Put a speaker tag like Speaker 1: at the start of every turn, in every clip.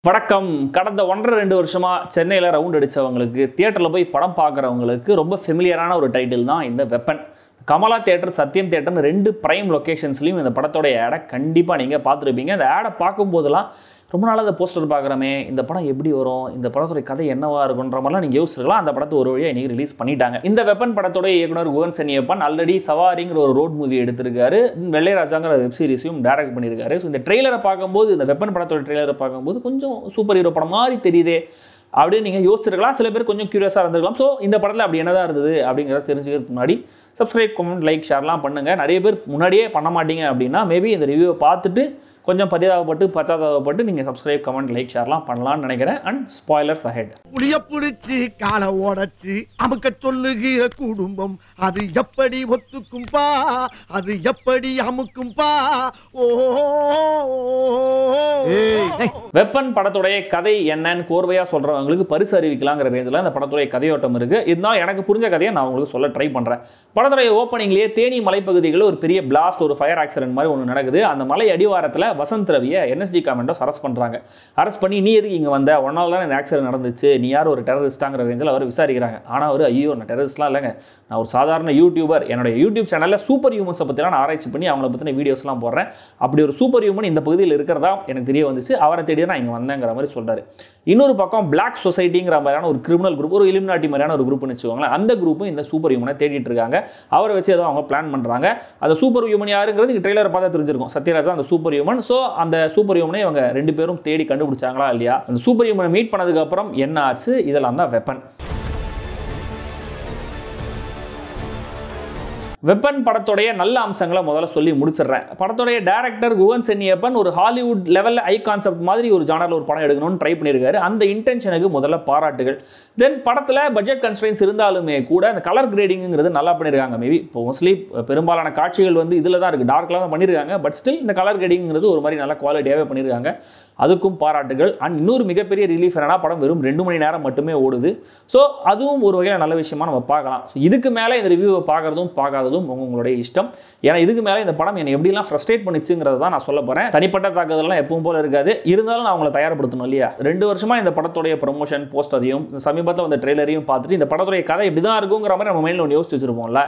Speaker 1: வணக்கம். கடந்த 1.5-2 வருஷமா சென்னையில் ரவுண்ட் அடித்தவங்களுக்கு, தியேட்டரில் போய் படம் பார்க்குறவங்களுக்கு ரொம்ப ஃபெமிலியரான ஒரு டைட்டில் தான் இந்த வெப்பன். கமலா தியேட்டர், சத்யம் தியேட்டர்னு 2 பிரைம் லொக்கேஷன்ஸ்லையும் இந்த படத்தோடைய ஆடை கண்டிப்பாக நீங்கள் பார்த்துருப்பீங்க. இந்த ஆடை பார்க்கும்போதெல்லாம் ரொம்ப நாளாக அந்த போஸ்டர் பார்க்குறமே, இந்த படம் எப்படி வரும், இந்த படத்துடைய கதை என்னவா இருக்குன்ற மாதிரிலாம் நீங்கள் யோசிச்சிருக்கலாம். அந்த படத்தை ஒரு வழியாக இன்றைக்கி ரிலீஸ் பண்ணிட்டாங்க. இந்த வெப்பன் படத்தோடைய இயக்குனர் குகன் சென்னியப்பன் ஆல்ரெடி சவாரிங்கிற ஒரு ரோட் மூவி எடுத்திருக்காரு. வெள்ளைராஜாங்கிற வெப் சீரிஸையும் டைரக்ட் பண்ணியிருக்காரு. ஸோ இந்த ட்ரெய்லரை பார்க்கும்போது, இந்த வெப்பன் படத்தோட ட்ரெய்லரை பார்க்கும்போது கொஞ்சம் சூப்பர் ஹீரோ படம் மாதிரி தெரியுதே அப்படின்னு நீங்கள் யோசிச்சிருக்கலாம். சில பேர் கொஞ்சம் க்யூரியஸாக இருந்திருக்கலாம். ஸோ இந்த படத்தில் அப்படி என்னதான் இருந்தது அப்படிங்கிறத தெரிஞ்சுக்கிறதுக்கு முன்னாடி சப்ஸ்கிரைப், கமெண்ட், லைக், ஷேர்லாம் பண்ணுங்கள். நிறைய பேர் முன்னாடியே பண்ண மாட்டீங்க அப்படின்னா மேபி இந்த ரிவ்யூவை பார்த்துட்டு கொஞ்சம் பச்சாதாபப்பட்டு நீங்கள் சப்ஸ்கிரைப், கமெண்ட், லைக், ஷேர்லாம் பண்ணலாம்னு நினைக்கிறேன். And spoilers ahead.
Speaker 2: புளிய புடிச்சு காலை ஓடச்சு அமுக்க சொல்லுகிற குடும்பம் அது எப்படி ஒத்துக்கும்பா, அது எப்படி அமுக்கும்பா. ஓ
Speaker 1: வெப்பன் படத்துடைய கதை என்னன்னு கோர்வையாக சொல்கிறவங்களுக்கு பரிசு அறிவிக்கலாங்கிற ரேஞ்சில் இந்த படத்துடைய கதையோட்டம் இருக்குது. இருந்தாலும் எனக்கு புரிஞ்ச கதையை நான் உங்களுக்கு சொல்ல ட்ரை பண்ணுறேன். படத்துடைய ஓப்பனிங்லேயே தேனி மலைப்பகுதிகளில் ஒரு பெரிய பிளாஸ்ட், ஒரு ஃபயர் ஆக்சிடென்ட் மாதிரி ஒன்று நடக்குது. அந்த மலை அடிவாரத்தில் வசந்த் ரவியை என்எஸ்டி கமாண்டோஸ் அரெஸ்ட் பண்ணுறாங்க. அரெஸ்ட் பண்ணி, நீ எதுக்கு இங்கே வந்த, ஒன்றால் தான் இந்த ஆக்சிடென்ட் நடந்துச்சு, நீ யார் ஒரு டெரரிஸ்டாங்கிற ரேஞ்சில் அவர் விசாரிக்கிறாங்க. ஆனால் அவர், ஐயோ நான் டெரரிஸ்ட்லாம் இல்லைங்க, நான் ஒரு சாதாரண யூடியூபர், என்னோட யூடியூப் சேனலில் சூப்பர் ஹியூமன்ஸை பற்றிலாம் நான் ஆராய்ச்சி பண்ணி அவங்கள பற்றின வீடியோஸ்லாம் போடுறேன். அப்படி ஒரு சூப்பர் ஹியூமன் இந்த பகுதியில் இருக்கிறதா எனக்கு தெரிய வந்துச்சு, அவரை தேடி நான் இங்கே வந்தேங்கிற மாதிரி சொல்கிறாரு. இன்னொரு பக்கம் பிளாக் சொசைட்டிங்கிற மாதிரியான ஒரு கிரிமினல் குரூப், ஒரு இலுமினாட்டி மாதிரியான ஒரு குரூப்னு வச்சுக்கோங்களேன், அந்த குரூப்பும் இந்த சூப்பர் ஹியூமனை தேடிட்டு இருக்காங்க. அவரை வச்சு ஏதோ அவங்க பிளான் பண்ணுறாங்க. அந்த சூப்பர் ஹியூமன் யாருங்கிறது ட்ரெய்லரை பார்த்தா தெரிஞ்சிருக்கும். சத்யராஜ் அந்த சூப்பர் ஹியூமன். ஸோ அந்த சூப்பர் ஹியூமனை இவங்க 2 பேரும் தேடி கண்டுபிடிச்சாங்களா இல்லையா, அந்த சூப்பர் ஹியூமனை மீட் பண்ணதுக்கு அப்புறம் என்ன ஆச்சு, இதெல்லாம் தான் வெப்பன். வெப்பன் படத்துடைய நல்ல அம்சங்களை முதல்ல சொல்லி முடிச்சிடுறேன். படத்துடைய டைரக்டர் குகன் சென்னியப்பன் ஒரு ஹாலிவுட் லெவலில் ஐ கான்செப்ட் மாதிரி ஒரு ஜானரில் ஒரு படம் எடுக்கணும்னு ட்ரை பண்ணியிருக்காரு. அந்த இன்டென்ஷனுக்கு முதல்ல பாராட்டுகள். தென் படத்தில் பட்ஜெட் கன்ஸ்ட்ரெயின்ஸ் இருந்தாலுமே கூட அந்த கலர் கிரேடிங்கிறது நல்லா பண்ணியிருக்காங்க. மேபி இப்போ மோஸ்ட்லி பெரும்பாலான காட்சிகள் இதில் தான் இருக்குது, டார்க்கில் தான் பண்ணியிருக்காங்க. பட் ஸ்டில் இந்த கலர் கிரேடிங்கிறது ஒரு மாதிரி நல்ல குவாலிட்டியாகவே பண்ணியிருக்காங்க. அதுக்கும் பாராட்டுகள். அண்ட் இன்னொரு மிகப்பெரிய ரிலீஃப் என்னன்னா, படம் வெறும் 2 மணி நேரம் மட்டுமே ஓடுது. ஸோ அதுவும் ஒரு வகையில் நல்ல விஷயமா நம்ம பார்க்கலாம். ஸோ இதுக்கு மேலே இந்த ரிவ்யூவை பார்க்காததும் உங்களுடைய இஷ்டம். ஏன்னா இதுக்கு மேலே இந்த படம் என்னை எப்படிலாம் ஃப்ரஸ்ட்ரேட் பண்ணிச்சுங்கிறத தான் நான் சொல்ல போகிறேன். தனிப்பட்ட தாக்குதல்லாம் எப்பவும் போல இருக்காது, இருந்தாலும் நான் அவங்களை தயார்படுத்தணும் இல்லையா. 2 வருஷமா இந்த படத்துடைய ப்ரொமோஷன் போஸ்டரையும் சமீபத்தில் வந்த ட்ரெய்லரையும் பார்த்துட்டு இந்த படத்துடைய கதை இப்படி தான் இருக்குங்கிற மாதிரி நம்ம மைண்டில் ஒன்று யோசிச்சு வச்சுருப்போம்ல.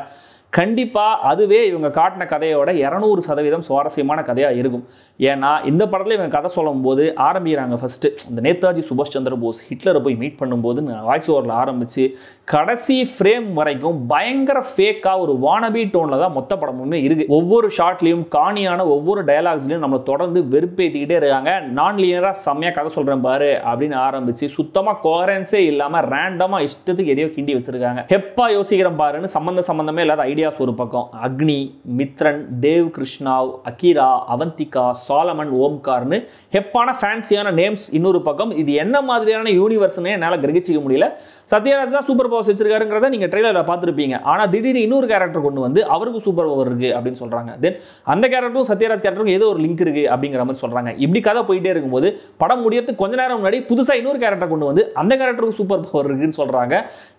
Speaker 1: கண்டிப்பாக அதுவே இவங்க காட்டின கதையோட 200% சுவாரஸ்யமான கதையாக இருக்கும். ஏன்னா இந்த படத்தில் இவங்க கதை சொல்லும் போது ஆரம்பிக்கிறாங்க. ஃபஸ்ட்டு இந்த நேதாஜி சுபாஷ் சந்திர போஸ் ஹிட்லரை போய் மீட் பண்ணும்போது வாய்ஸ் ஓவரில் ஆரம்பித்து கடைசி ஃப்ரேம் வரைக்கும் பயங்கர ஃபேக்காக ஒரு வானபி டோனில் தான் மொத்த படமுமே இருக்குது. ஒவ்வொரு ஷார்ட்லேயும் காணியான ஒவ்வொரு டயலாக்ஸ்லையும் நம்மளை தொடர்ந்து வெறுப்பேற்றிக்கிட்டே இருக்காங்க. நான் லீனியராக செம்மையாக கதை சொல்கிறேன் பாரு அப்படின்னு ஆரம்பித்து சுத்தமாக கோரன்ஸே இல்லாமல் ரேண்டமாக இஷ்டத்துக்கு எதையோ கிண்டி வச்சுருக்காங்க. ஹெப்பா யோசிக்கிறேன் பாருன்னு சம்மந்தமே இல்லாத ஐடியாஸ் ஒரு பக்கம். அக்னி, மித்ரன், தேவ் கிருஷ்ணாவ், அகிரா, அவந்திகா, சாலமன், ஓம்கார்னு ஹெப்பான ஃபேன்சியான நேம்ஸ் இன்னொரு பக்கம். இது என்ன மாதிரியான யூனிவர்ஸ்னே என்னால் கிரகிச்சிக்க முடியல. சத்யராஜ் தான் சூப்பர் பவர்ஸ் வச்சிருக்காருங்கிறத நீங்கள் ட்ரெய்லரில் பார்த்துருப்பீங்க. ஆனால் திடீர்னு இன்னொரு கேரக்டர் கொண்டு வந்து அவருக்கு சூப்பர் பவர் இருக்குது அப்படின்னு சொல்கிறாங்க. தென் அந்த கேரக்டரும் சத்யராஜ் கேரக்டருக்கும் ஏதோ ஒரு லிங்க் இருக்குது அப்படிங்கிற மாதிரி சொல்கிறாங்க. இப்படி கதை போயிட்டே இருக்கும்போது படம் முடியறதுக்கு கொஞ்ச நேரம் முன்னாடி புதுசாக இன்னொரு கேரக்டர் கொண்டு வந்து அந்த கேரக்டருக்கு சூப்பர் பவர் இருக்குன்னு சொல்கிறாங்க.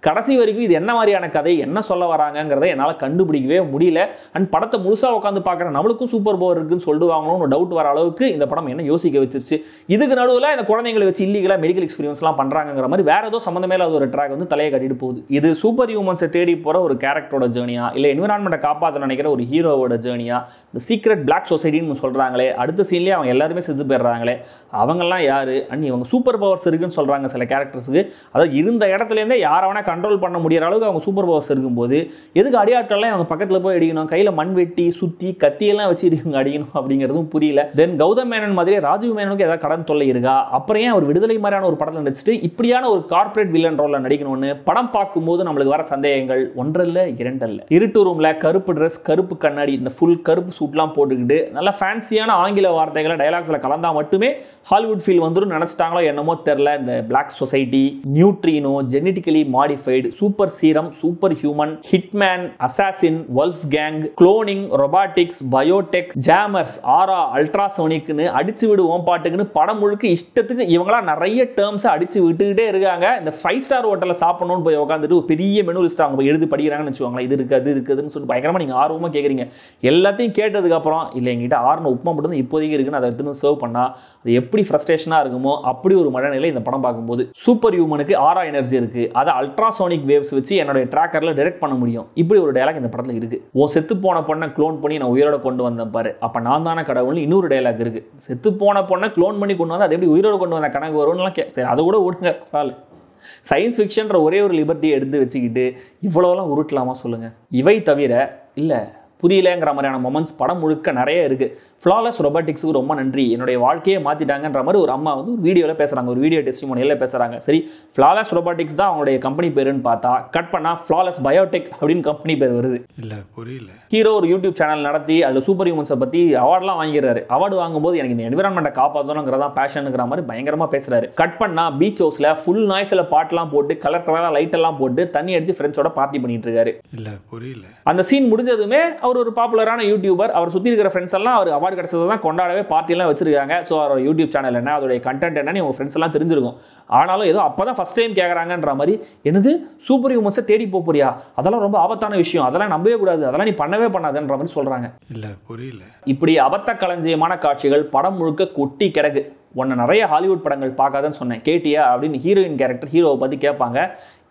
Speaker 1: கடைசி வரைக்கும் இது என்ன மாதிரியான கதை, என்ன சொல்ல வராங்கிறத என்னால் கண்டுபிடிக்கவே முடியல. அண்ட் படத்தை முழுசாக உட்காந்து பார்க்குற நம்மளுக்கும் சூப்பர் பவர் இருக்குன்னு சொல்லுவாங்களோன்னு டவுட் வர அளவுக்கு இந்த படம் என்ன யோசிக்க வச்சிருச்சு. இதுக்கு நடுவில் இந்த குழந்தைங்களை வச்சு இல்லீகலாக மெடிக்கல் எக்ஸ்பீரியன்ஸ்லாம் பண்ணுறாங்கிற மாதிரி வேற ஏதோ சம்மந்தமே இல்லாத ஒரு ட்ராக் தலையை கட்டிட்டு போகுது. இது சூப்பர் ஹியூமன்ஸை தேடி போகிற ஒரு கேரக்டரோட ஜேர்னியா, இல்லை என்விரான்மெண்ட்டை காப்பாற்ற நினைக்கிற ஒரு ஹீரோவோட ஜேர்னியா, இந்த சீக்ரெட் பிளாக் சொசைட்டின்னு சொல்கிறாங்களே, அடுத்த சீன்லேயே அவங்க எல்லாருமே செத்து போயிடுறாங்களே, அவங்கெல்லாம் யார், அண்ட் இவங்க சூப்பர் பவர்ஸ் இருக்குன்னு சொல்கிறாங்க சில கேரக்டர்ஸுக்கு. அதாவது இருந்த இடத்துலேருந்தே யாரை வேணால் கண்ட்ரோல் பண்ண முடியாத அளவுக்கு அவங்க சூப்பர் பவர்ஸ் இருக்கும்போது எதுக்கு அடியாட்கள்லாம் அவங்க பக்கத்தில் போய் அடிக்கணும், கையில் மண் வெட்டி சுற்றி கத்தியெல்லாம் வச்சு இவங்க அடிக்கணும் அப்படிங்கிறதும் புரியல. தென் கௌதம் மேனன் மாதிரியே ராஜீவ் மேனனுக்கு ஏதாவது கடன் தொல்லை இருக்கா, அப்புறம் ஏன் ஒரு விடுதலை மாதிரியான ஒரு படத்தில் நடிச்சுட்டு இப்படியான ஒரு கார்பரேட் வில்லன் ரோலில் நடிக்கணும்னு படம் பார்க்கும்போது நம்மளுக்கு வர சந்தேகங்கள் ஒன்றல்ல இரண்டல்ல. இருட்டு ரூமில் கருப்பு ட்ரெஸ், கருப்பு கண்ணாடி, இந்த ஃபுல் கருப்பு சூட்லாம் போட்டுக்கிட்டு நல்ல ஃபேன்சியான ஆங்கில வார்த்தைகளை டயலாக்ஸில் கலந்தா மட்டுமே ஹாலிவுட் ஃபீல் வந்துடும் நினச்சிட்டாங்களோ என்னமோ தெரில. இந்த black society, neutrino, genetically modified, super serum, super human, hitman, assassin, assassin, wolf gang, cloning, robotics, biotech, jammers, aura, அல்ட்ராசோனிக்னு அடிச்சு விடு ஓம்பாட்டுக்குன்னு படம் முழுக்க இஷ்டத்துக்கு இவங்களா நிறைய டேர்ம்ஸ் அடிச்சு விட்டுக்கிட்டே இருக்காங்க. இந்த 5 ஸ்டார் ஹோட்டலில் சாப்பிடணும்னு போய் உட்காந்துட்டு ஒரு பெரிய மெனு லிஸ்ட் அவங்க போய் எழுதி படிக்கிறாங்கன்னு வச்சுக்கோங்களேன். இது இருக்குது அது இருக்குதுன்னு சொல்லிட்டு பயங்கரமாக நீங்கள் ஆர்வமாக கேட்குறீங்க. எல்லாத்தையும் கேட்டதுக்கப்புறம் இல்லை எங்கிட்ட ஆறுன உப்புமா மட்டும் இப்போதைக்கு இருக்குன்னு அதை எடுத்துன்னு சர்வ் பண்ணால் அது எப்படி ஃப்ரஸ்ட்ரேஷனாக இருக்குமோ அப்படி ஒரு மனநிலை இந்த படம் பார்க்கும்போது. சூப்பர் ஹியூமனுக்கு ஆரா எனர்ஜி இருக்குது, அதை அல்ட்ராசோனிக் வேவ்ஸ் வச்சு என்னுடைய ட்ராக்கரில் டைரக்ட் பண்ண முடியும். இப்படி ஒரு டயலாக் இந்த படத்தில் இருக்குது. ஓ செத்து போன பொண்ணை க்ளோன் பண்ணி நான் உயிரோட கொண்டு வந்தேன் பாரு, அப்போ நான் தானே கடவுள்னு இன்னொரு டயலாக் இருக்குது. செத்து போன பொண்ணை க்ளோன் பண்ணி கொண்டு வந்து அதை எப்படி உயிரோட கொண்டு வந்த கணக்கு வரும்னுலாம் சரி அதை கூட விடுங்க. சயின்ஸ் ஃபிக்ஷன்ற ஒரே ஒரு லிபர்ட்டியை எடுத்து வச்சுக்கிட்டு இவ்வளோலாம் உருட்டலாமா சொல்லுங்கள்? இவை தவிர இல்லை புரியலங்கிற மாதிரியான மொமெண்ட்ஸ் படம் முழுக்க நிறைய இருக்குது. ஃப்ளாலஸ் ரொபாட்டிக்ஸுக்கு ரொம்ப நன்றி, என்னுடைய வாழ்க்கையை மாற்றிட்டாங்கன்ற மாதிரி ஒரு அம்மா வந்து ஒரு வீடியோவில் பேசுகிறாங்க, ஒரு வீடியோ டெஸ்டிமோனியில் பேசுகிறாங்க. சரி, ஃப்ளாலஸ் ரொபாட்டிக்ஸ் தான் அவங்களுடைய கம்பெனி பேருன்னு பார்த்தா கட் பண்ணால் ஃப்ளாலஸ் பயோடெக் அப்படின்னு கம்பெனி பேர் வருது. இல்லை புரியல. ஹீரோ ஒரு யூடியூப் சேனல் நடத்தி அதில் சூப்பர் ஹியூமன்ஸை பற்றி அவார்ட்லாம் வாங்கிடுறாரு. அவார்டு வாங்கும்போது எனக்கு இந்த என்விரான்மெண்ட்டை காப்பாற்றணுங்கிறதா பேஷனுங்கிற மாதிரி பயங்கரமாக பேசுகிறாரு. கட் பண்ணால் பீச் ஹவுஸில் ஃபுல் நாய்ஸில் பாட்டெலாம் போட்டு கலர் கலராக லைட்டெல்லாம் போட்டு தண்ணி அடித்து ஃப்ரெண்ட்ஸோட பார்ட்டி பண்ணிட்டு இருக்காரு. இல்லை புரியல. அந்த சீன் முடிஞ்சதுமே அவர் ஒரு பாப்புலரான யூடியூபர், அவர் சுற்றி இருக்கிற ஃப்ரெண்ட்ஸ் எல்லாம் அவர் அவார்டு கிடைச்சது தான் கொண்டாடவே பார்ட்டிலாம் வச்சிருக்காங்க. ஸோ அவர் யூடியூப் சேனல் என்ன, அதோடைய கண்டென்ட் என்னன்னு உங்கள் ஃப்ரெண்ட்ஸ் எல்லாம் தெரிஞ்சிருக்கும். ஆனாலும் ஏதோ அப்போ தான் ஃபஸ்ட் டைம் கேட்குறாங்கன்ற மாதிரி, என்னது சூப்பர் ஹியூமன்ஸை தேடி போறியா, அதெல்லாம் ரொம்ப ஆபத்தான விஷயம், அதெல்லாம் நம்பவே கூடாது, அதெல்லாம் நீ பண்ணவே பண்ணாதுன்ற மாதிரி சொல்கிறாங்க. இல்லை புரியல. இப்படி அபத்த களஞ்சியமான காட்சிகள் படம் முழுக்க கொட்டி கிடக்கு. உன்னை நிறைய ஹாலிவுட் படங்கள் பார்க்காதன்னு சொன்னேன், கேட்டியா அப்படின்னு ஹீரோயின் கேரக்டர் ஹீரோவை பற்றி கேட்பாங்க.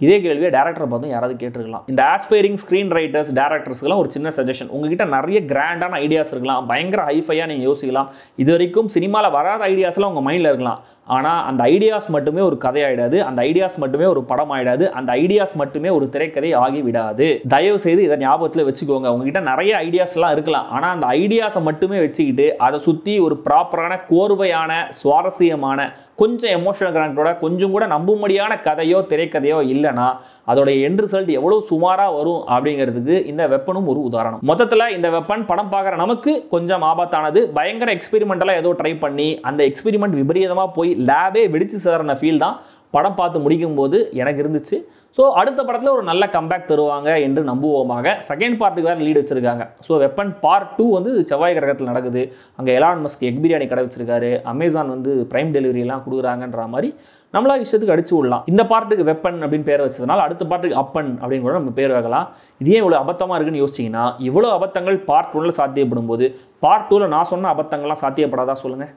Speaker 1: இதே கேள்வியை டேரக்டரை பார்த்தும் யாராவது கேட்டிருக்கலாம். இந்த ஆஸ்பைரிங் ஸ்க்ரீன் ரைட்டர்ஸ் டேரக்டர்ஸ்க்குலாம் ஒரு சின்ன சஜஷன், உங்ககிட்ட நிறைய கிராண்டான ஐடியாஸ் இருக்கலாம், பயங்கர ஹைஃபையாக நீங்கள் யோசிக்கலாம், இது வரைக்கும் சினிமாவில் வராத ஐடியாஸ்லாம் உங்கள் மைண்டில் இருக்கலாம். ஆனால் அந்த ஐடியாஸ் மட்டுமே ஒரு கதையாயிடாது, அந்த ஐடியாஸ் மட்டுமே ஒரு படம் ஆயிடாது, அந்த ஐடியாஸ் மட்டுமே ஒரு திரைக்கதை ஆகி விடாது. தயவு செய்து இதை ஞாபகத்தில் வச்சுக்கோங்க. உங்ககிட்ட நிறைய ஐடியாஸ்லாம் இருக்கலாம், ஆனால் அந்த ஐடியாஸை மட்டுமே வச்சுக்கிட்டு அதை சுற்றி ஒரு ப்ராப்பரான கோர்வையான சுவாரஸ்யமான கொஞ்சம் எமோஷனல் கனெக்டோட கொஞ்சம் கூட நம்பும்படியான கதையோ திரைக்கதையோ இல்லைன்னா அதோடைய எண்ட் ரிசல்ட் எவ்வளவு சுமாராக வரும் அப்படிங்கிறதுக்கு இந்த வெப்பனும் ஒரு உதாரணம். மொத்தத்தில் இந்த வெப்பன் படம் பார்க்குற நமக்கு கொஞ்சம் ஆபத்தானது. பயங்கர எக்ஸ்பெரிமெண்டலாக ஏதோ ட்ரை பண்ணி அந்த எக்ஸ்பெரிமெண்ட் விபரீதமாக போய் லேபே வெடிச்சு சேரன ஃபீல் தான் படம் பார்த்து முடிக்கும் போது எனக்கு இருந்துச்சு. ஸோ அடுத்த படத்தில் ஒரு நல்ல கம்பேக் தருவாங்க என்று நம்புவோமாக. செகண்ட் பார்ட்டுக்கு வேறு லீடு வச்சிருக்காங்க. ஸோ வெப்பன் பார்ட் 2 வந்து செவ்வாய் கிரகத்தில் நடக்குது. அங்கே எலான் மஸ்க் எக் பிரியாணி கடை வச்சிருக்காரு, அமேசான் வந்து பிரைம் டெலிவரியெல்லாம் கொடுக்குறாங்கன்ற மாதிரி நம்மளா இஷ்டத்துக்கு அடிச்சு விடலாம். இந்த பார்ட்டுக்கு வெப்பன் அப்படின்னு பேர் வச்சதுனால அடுத்த பார்ட்டுக்கு அப்பன் அப்படின்னு கூட நம்ம பேர் வைக்கலாம். இதே இவ்வளோ அபத்தமாக இருக்குன்னு யோசிச்சிங்கன்னா இவ்வளோ அபத்தங்கள் பார்ட் 1ல் சாத்தியப்படும் போது பார்ட் 2ல் நான் சொன்ன அபத்தங்கள்லாம் சாத்தியப்படாதா சொல்லுங்கள்?